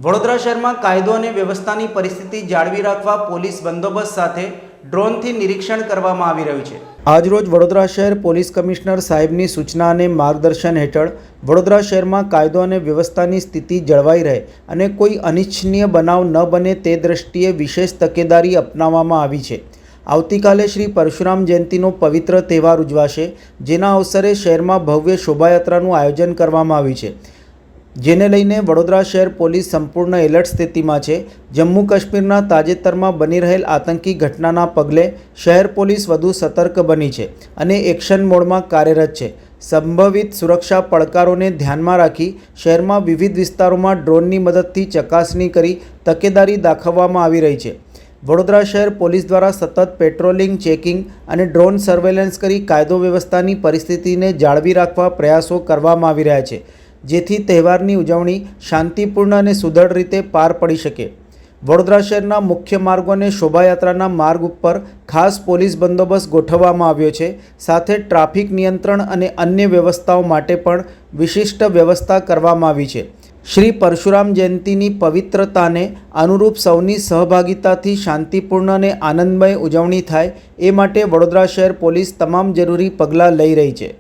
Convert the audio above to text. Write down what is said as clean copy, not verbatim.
વડોદરા શહેરમાં કાયદો અને વ્યવસ્થાની પરિસ્થિતિ જાળવી રાખવા પોલીસ બંદોબસ્ત સાથે ડ્રોનથી નિરીક્ષણ કરવામાં આવી રહ્યું છે। આજરોજ વડોદરા શહેર પોલીસ કમિશનર સાહેબની સૂચના અને માર્ગદર્શન હેઠળ વડોદરા શહેરમાં કાયદો અને વ્યવસ્થાની સ્થિતિ જળવાઈ રહે અને કોઈ અનિચ્છનીય બનાવ ન બને તે દ્રષ્ટિએ વિશેષ તકેદારી અપનાવવામાં આવી છે। આવતીકાલે શ્રી પરશુરામ જયંતિનો પવિત્ર તહેવાર ઉજવાશે, જેના અવસરે શહેરમાં ભવ્ય શોભાયાત્રાનું આયોજન કરવામાં આવ્યું છે, જેને લઈને વડોદરા શહેર પોલીસ સંપૂર્ણ એલર્ટ સ્થિતિમાં છે। જમ્મુ કાશ્મીરના તાજેતરમાં બની રહેલ આતંકી ઘટનાના પગલે શહેર પોલીસ વધુ સતર્ક બની છે અને એક્શન મોડમાં કાર્યરત છે। સંભવિત સુરક્ષા પડકારોને ધ્યાનમાં રાખી શહેરમાં વિવિધ વિસ્તારોમાં ડ્રોનની મદદથી ચકાસણી કરી તકેદારી દાખવવામાં આવી રહી છે। વડોદરા શહેર પોલીસ દ્વારા સતત પેટ્રોલિંગ, ચેકિંગ અને ડ્રોન સર્વેલન્સ કરી કાયદો વ્યવસ્થાની પરિસ્થિતિને જાળવી રાખવા પ્રયાસો કરવામાં આવી રહ્યા છે, જેથી તહેવારની ઉજવણી શાંતિપૂર્ણ અને સુદૃઢ રીતે પાર પડી શકે। વડોદરા શહેરના મુખ્ય માર્ગો અને શોભાયાત્રાના માર્ગ ઉપર ખાસ પોલીસ બંદોબસ્ત ગોઠવવામાં આવ્યો છે, સાથે ટ્રાફિક નિયંત્રણ અને અન્ય વ્યવસ્થાઓ માટે પણ વિશિષ્ટ વ્યવસ્થા કરવામાં આવી છે। શ્રી પરશુરામ જયંતિની પવિત્રતાને અનુરૂપ સૌની સહભાગિતાથી શાંતિપૂર્ણ અને આનંદમય ઉજવણી થાય એ માટે વડોદરા શહેર પોલીસ તમામ જરૂરી પગલાં લઈ રહી છે।